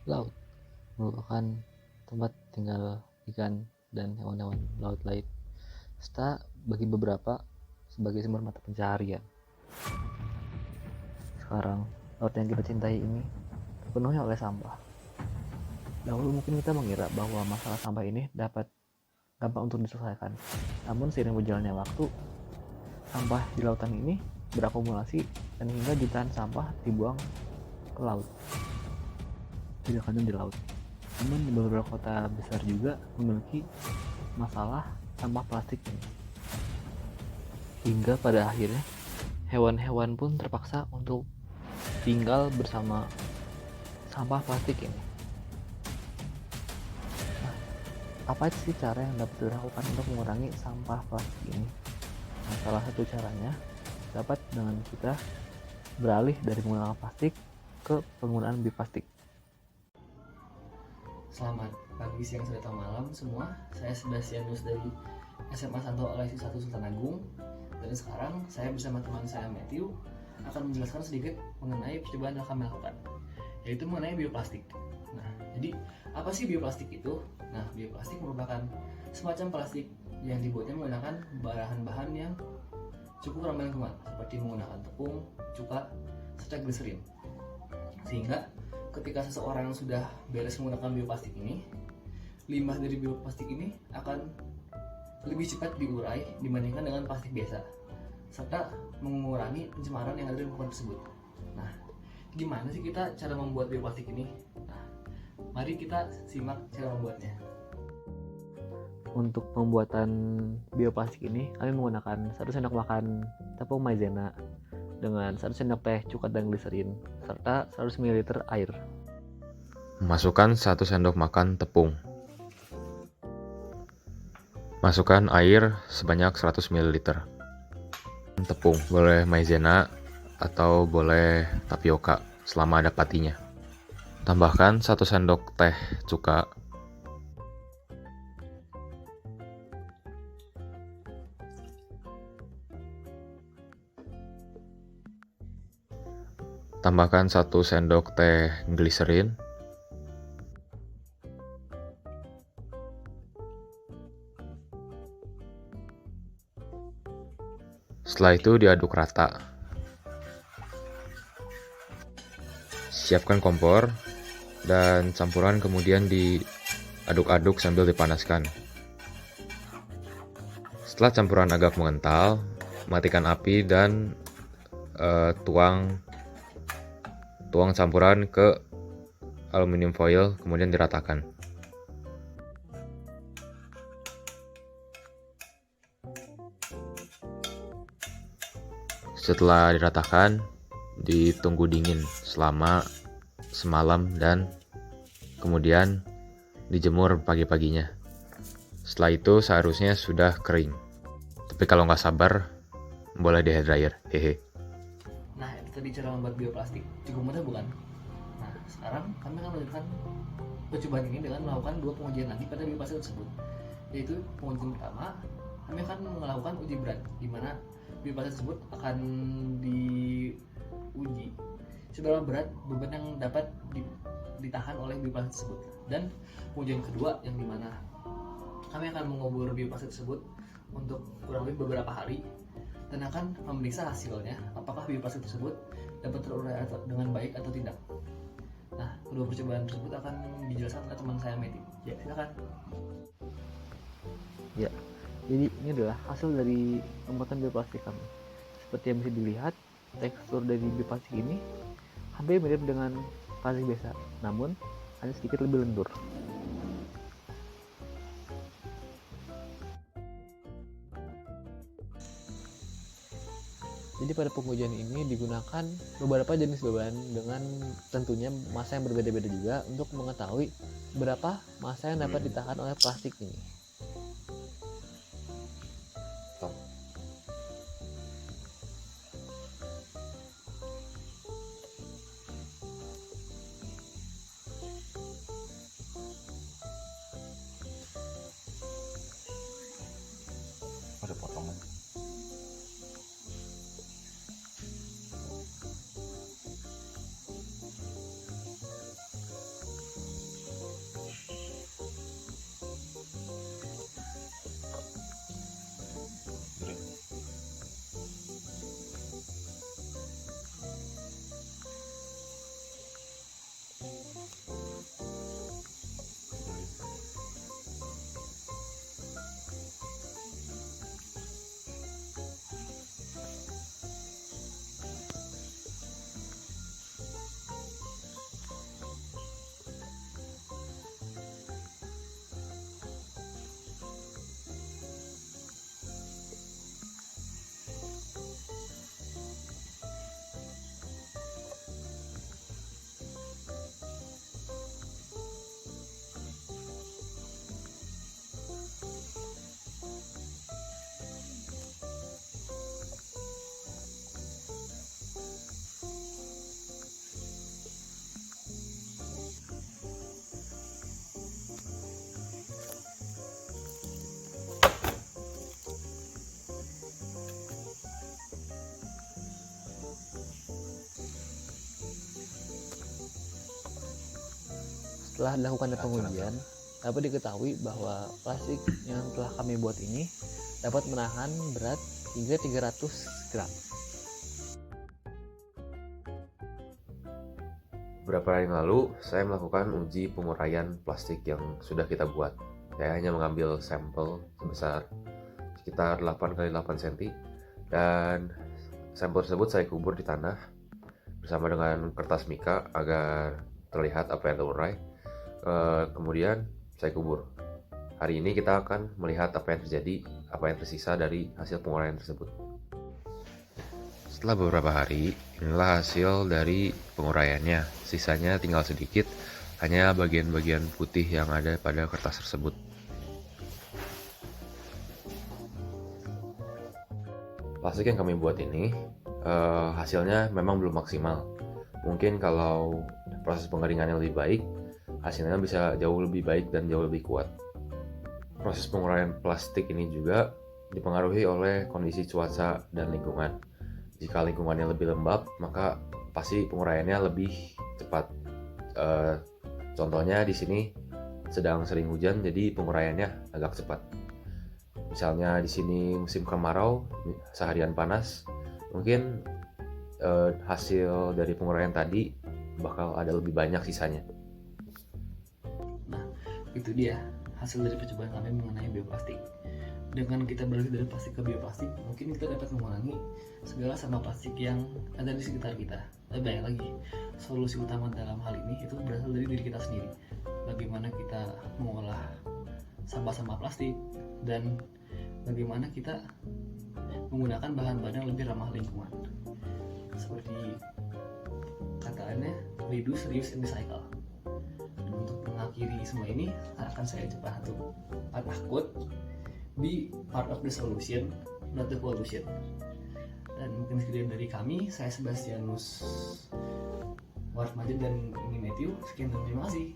Laut merupakan tempat tinggal ikan dan hewan-hewan laut lain, serta bagi beberapa sebagai sumber mata pencaharian. Sekarang, laut yang kita cintai ini terpenuhi oleh sampah. Dahulu mungkin kita mengira bahwa masalah sampah ini dapat gampang untuk diselesaikan. Namun seiring berjalannya waktu, sampah di lautan ini berakumulasi dan hingga jutaan sampah dibuang ke laut. Tidak hanya di laut, namun di beberapa kota besar juga memiliki masalah sampah plastik ini. Hingga pada akhirnya hewan-hewan pun terpaksa untuk tinggal bersama sampah plastik ini. Nah, apa sih cara yang dapat dilakukan untuk mengurangi sampah plastik ini? Nah, salah satu caranya dapat dengan kita beralih dari menggunakan plastik ke penggunaan bioplastik. Selamat pagi, siang, sore, atau malam semua. Saya Sebastianus dari SMA Santo Aloysius 1 Sultan Agung. Dan sekarang saya bersama teman saya Matthew akan menjelaskan sedikit mengenai percobaan yang kami lakukan, yaitu mengenai bioplastik. Nah, jadi apa sih bioplastik itu? Nah, bioplastik merupakan semacam plastik yang dibuatnya menggunakan bahan-bahan yang cukup ramah lingkungan, seperti menggunakan tepung, cuka, serta gliserin. Sehingga ketika seseorang sudah beres menggunakan bioplastik ini, limbah dari bioplastik ini akan lebih cepat diurai dibandingkan dengan plastik biasa, serta mengurangi pencemaran yang ada di lingkungan tersebut. Nah, gimana sih kita cara membuat bioplastik ini? Nah, mari kita simak cara membuatnya. Untuk pembuatan bioplastik ini, kami menggunakan 1 sendok makan tepung maizena dengan 1 sendok teh cuka dan gliserin, serta 100 ml air. Masukkan 1 sendok makan tepung. Masukkan air sebanyak 100 ml. Tepung, boleh maizena atau boleh tapioka selama ada patinya. Tambahkan 1 sendok teh cuka. Tambahkan 1 sendok teh gliserin. Setelah itu diaduk rata. Siapkan kompor dan campuran kemudian diaduk-aduk sambil dipanaskan. Setelah campuran agak mengental, matikan api dan tuang campuran ke aluminium foil, kemudian diratakan. Setelah diratakan, ditunggu dingin selama semalam dan kemudian dijemur pagi-paginya. Setelah itu seharusnya sudah kering. Tapi kalau nggak sabar, boleh di hair dryer. Hehe. Nah, itu tadi cara membuat bioplastik. Cukup mudah bukan? Nah, sekarang kami akan melanjutkan percobaan ini dengan melakukan 2 pengujian lagi pada bioplastik tersebut. Yaitu pengujian pertama, kami akan melakukan uji berat, di mana bioplastik tersebut akan diuji seberapa berat beban yang dapat ditahan oleh bioplastik tersebut. Dan pengujian kedua yang dimana kami akan mengubur bioplastik tersebut untuk kurang lebih beberapa hari dan akan memeriksa hasilnya apakah bioplastik tersebut dapat terurai dengan baik atau tidak. Nah, kedua percobaan tersebut akan dijelaskan oleh teman saya Meti. Ya, silakan. Ya, jadi ini adalah hasil dari pembuatan bioplastik kami. Seperti yang bisa dilihat, tekstur dari bioplastik ini hampir mirip dengan plastik biasa, namun hanya sedikit lebih lentur. Jadi pada pengujian ini digunakan beberapa jenis beban dengan tentunya massa yang berbeda-beda juga untuk mengetahui berapa massa yang dapat ditahan oleh plastik ini. Ada potongan. Setelah dilakukannya pengujian, dapat diketahui bahwa plastik yang telah kami buat ini dapat menahan berat hingga 300 gram. Beberapa hari yang lalu, saya melakukan uji penguraian plastik yang sudah kita buat. Saya hanya mengambil sampel sebesar sekitar 8 x 8 cm dan sampel tersebut saya kubur di tanah bersama dengan kertas mika agar terlihat apa yang terurai. Kemudian saya kubur. Hari ini kita akan melihat apa yang terjadi, apa yang tersisa dari hasil penguraian tersebut. Setelah beberapa hari, inilah hasil dari penguraiannya. Sisanya tinggal sedikit, hanya bagian-bagian putih yang ada pada kertas tersebut. Plastik yang kami buat ini, hasilnya memang belum maksimal. Mungkin kalau proses pengeringannya lebih baik, hasilnya bisa jauh lebih baik dan jauh lebih kuat. Proses penguraian plastik ini juga dipengaruhi oleh kondisi cuaca dan lingkungan. Jika lingkungannya lebih lembab, maka pasti penguraiannya lebih cepat. Contohnya di sini sedang sering hujan, jadi penguraiannya agak cepat. Misalnya di sini musim kemarau, seharian panas, mungkin hasil dari penguraian tadi bakal ada lebih banyak sisanya. Nah, itu dia hasil dari percobaan kami mengenai bioplastik. Dengan kita beralih dari plastik ke bioplastik, mungkin kita dapat mengurangi segala sampah plastik yang ada di sekitar kita. Tapi banyak lagi, solusi utama dalam hal ini itu berasal dari diri kita sendiri. Bagaimana kita mengolah sampah-sampah plastik dan bagaimana kita menggunakan bahan-bahan yang lebih ramah lingkungan. Seperti kataannya, reduce, reuse, and recycle. Dan untuk mengakhiri semua ini, akan saya coba satu patah quote: be part of the solution, not the pollution. Dan mungkin sekian dari kami. Saya Sebastianus Warmajen dan ini Matthew. Sekian dan terima kasih.